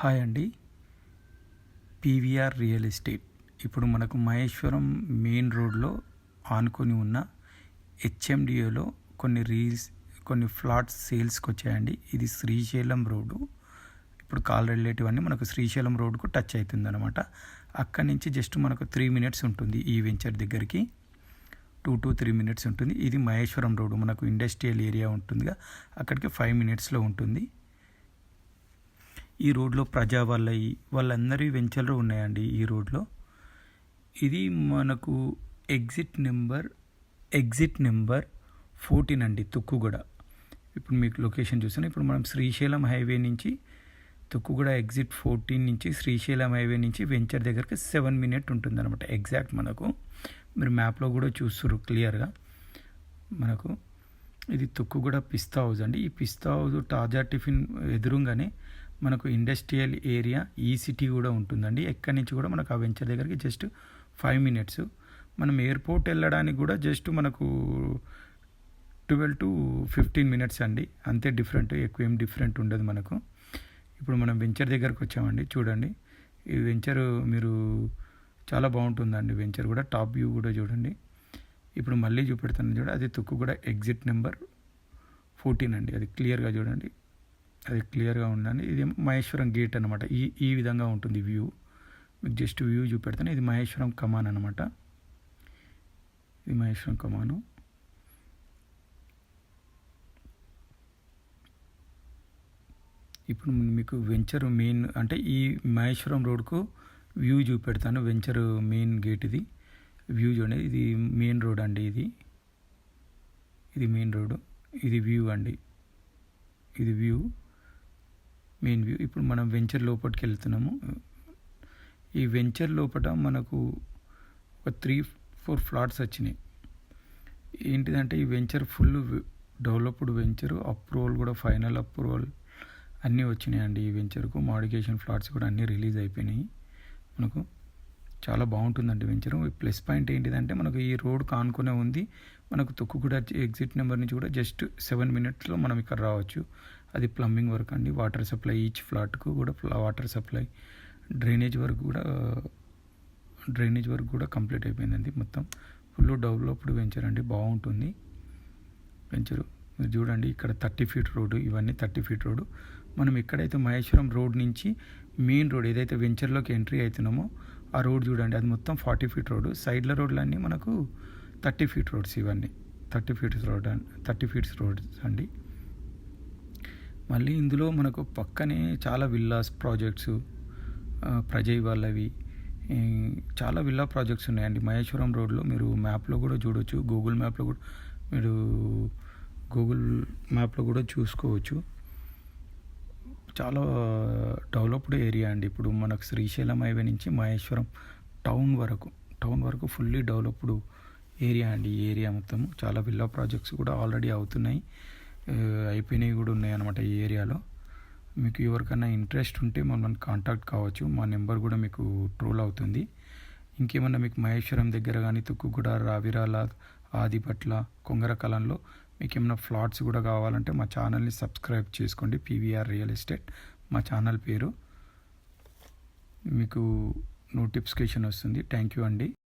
Hi అండి. PVR real estate ఇప్పుడు మనకు మహేశ్వరం మెయిన్ రోడ్లో ఆనుకొని ఉన్న హెచ్ఎండిఏలో కొన్ని ఫ్లాట్స్ సేల్స్కి వచ్చాయండి. ఇది శ్రీశైలం రోడ్డు. ఇప్పుడు కాల్ రిలేటివ్ అన్నీ మనకు శ్రీశైలం రోడ్డుకు టచ్ అవుతుంది అనమాట. అక్కడి నుంచి జస్ట్ మనకు 3 minutes ఉంటుంది ఈ వెంచర్ దగ్గరికి. 2 to 3 minutes ఉంటుంది. ఇది మహేశ్వరం రోడ్డు, మనకు ఇండస్ట్రియల్ ఏరియా ఉంటుందిగా, అక్కడికి 5 minutesలో ఉంటుంది. ఈ రోడ్లో ప్రజా వాళ్ళందరి వెంచర్లు ఉన్నాయండి ఈ రోడ్లో. ఇది మనకు ఎగ్జిట్ నెంబర్ 14 అండి, తుక్కుగూడ. ఇప్పుడు మీకు లొకేషన్ చూస్తాను. ఇప్పుడు మనం శ్రీశైలం హైవే నుంచి తుక్కుగూడ ఎగ్జిట్ 14 నుంచి శ్రీశైలం హైవే నుంచి వెంచర్ దగ్గరికి 7 minutes ఉంటుంది అనమాట ఎగ్జాక్ట్. మనకు మీరు మ్యాప్లో కూడా చూస్తున్నారు క్లియర్గా. మనకు ఇది తుక్కుగూడ పిస్తా హౌస్ అండి. ఈ పిస్తా హౌస్ తాజా టిఫిన్ ఎదురుగానే మనకు ఇండస్ట్రియల్ ఏరియా సిటీ కూడా ఉంటుందండి. ఎక్కడి నుంచి కూడా మనకు ఆ వెంచర్ దగ్గరికి జస్ట్ 5 minutes. మనం ఎయిర్పోర్ట్ వెళ్ళడానికి కూడా జస్ట్ మనకు 12 to 15 minutes అండి, అంతే డిఫరెంట్, ఎక్కువ ఏం డిఫరెంట్ ఉండదు మనకు. ఇప్పుడు మనం వెంచర్ దగ్గరకు వచ్చామండి. చూడండి ఈ వెంచర్ మీరు చాలా బాగుంటుందండి. వెంచర్ కూడా టాప్ వ్యూ కూడా చూడండి. ఇప్పుడు మళ్ళీ చూపెడతాను చూడండి. అది తుక్కుగూడ ఎగ్జిట్ నెంబర్ 14 అండి. అది క్లియర్గా చూడండి, అది క్లియర్గా ఉండండి. ఇది మహేశ్వరం గేట్ అనమాట. ఈ విధంగా ఉంటుంది వ్యూ. మీకు జస్ట్ వ్యూ చూపెడతాను. ఇది మహేశ్వరం కమాన్ అనమాట. ఇది మహేశ్వరం కమాను. ఇప్పుడు మీకు వెంచర్ మెయిన్ అంటే ఈ మహేశ్వరం రోడ్కు వ్యూ చూపెడతాను. వెంచర్ మెయిన్ గేట్ ఇది వ్యూ చూడండి. ఇది మెయిన్ రోడ్ అండి. ఇది మెయిన్ రోడ్. ఇది వ్యూ అండి. ఇది వ్యూ, మెయిన్ వ్యూ. ఇప్పుడు మనం వెంచర్ లోపలికి వెళ్తున్నాము. ఈ వెంచర్ లోపల మనకు ఒక 3-4 ఫ్లాట్స్ వచ్చినాయి. ఏంటిదంటే ఈ venture full developed venture. Approval కూడా ఫైనల్ అప్రూవల్ అన్నీ వచ్చినాయండి ఈ వెంచర్కు. మోడిఫికేషన్ ఫ్లాట్స్ కూడా అన్నీ రిలీజ్ అయిపోయినాయి. మనకు చాలా బాగుంటుందండి వెంచరు. ప్లస్ పాయింట్ ఏంటిదంటే మనకు ఈ రోడ్ కానుకునే ఉంది. మనకు తుక్కుగూడ ఎగ్జిట్ నెంబర్ నుంచి కూడా జస్ట్ 7 minutesలో మనం ఇక్కడ రావచ్చు. అది ప్లంబింగ్ వర్క్ అండి, వాటర్ సప్లై, ఈచ్ ఫ్లాట్కు కూడా వాటర్ సప్లై, డ్రైనేజ్ వర్క్ కూడా కంప్లీట్ అయిపోయిందండి. మొత్తం ఫుల్ డెవలప్డ్ వెంచర్ అండి, బాగుంటుంది వెంచరు. మీరు చూడండి ఇక్కడ 30 feet రోడ్డు, ఇవన్నీ 30 feet రోడ్డు. మనం ఎక్కడైతే మహేశ్వరం రోడ్ నుంచి మెయిన్ రోడ్ ఏదైతే వెంచర్లోకి ఎంట్రీ అవుతున్నామో ఆ రోడ్ చూడండి, అది మొత్తం 40 feet రోడ్డు. సైడ్ల రోడ్లన్నీ మనకు 30 feet రోడ్స్. ఇవన్నీ 30 feet రోడ్స్ అండి. మళ్ళీ ఇందులో మనకు పక్కనే చాలా విల్లాస్ ప్రాజెక్ట్స్, ప్రజై వాళ్ళవి చాలా విల్లా ప్రాజెక్ట్స్ ఉన్నాయండి మహేశ్వరం రోడ్లో. మీరు మ్యాప్లో కూడా చూడవచ్చు, గూగుల్ మ్యాప్లో కూడా చూసుకోవచ్చు. చాలా డెవలప్డ్ ఏరియా అండి. ఇప్పుడు మనకు శ్రీశైలం హైవే నుంచి మహేశ్వరం టౌన్ వరకు ఫుల్లీ డెవలప్డ్ ఏరియా అండి. ఈ ఏరియా మొత్తం చాలా విల్లా ప్రాజెక్ట్స్ కూడా ఆల్రెడీ అవుతున్నాయి, అయిపోయినవి కూడా ఉన్నాయి అన్నమాట ఈ ఏరియాలో. మీకు ఎవరికైనా ఇంట్రెస్ట్ ఉంటే మమ్మల్ని కాంటాక్ట్ కావచ్చు. మా నెంబర్ కూడా మీకు ట్రోల్ అవుతుంది. ఇంకేమన్నా మీకు మహేశ్వరం దగ్గర కానీ తుక్కుగూడ, రావిరాల, ఆదిపట్ల, కొంగరకలంలో మీకు ఏమైనా ఫ్లాట్స్ కూడా కావాలంటే మా ఛానల్ని సబ్స్క్రైబ్ చేసుకోండి. పీవీఆర్ రియల్ ఎస్టేట్ మా ఛానల్ పేరు. మీకు నోటిఫికేషన్ వస్తుంది. థ్యాంక్ యూ అండి.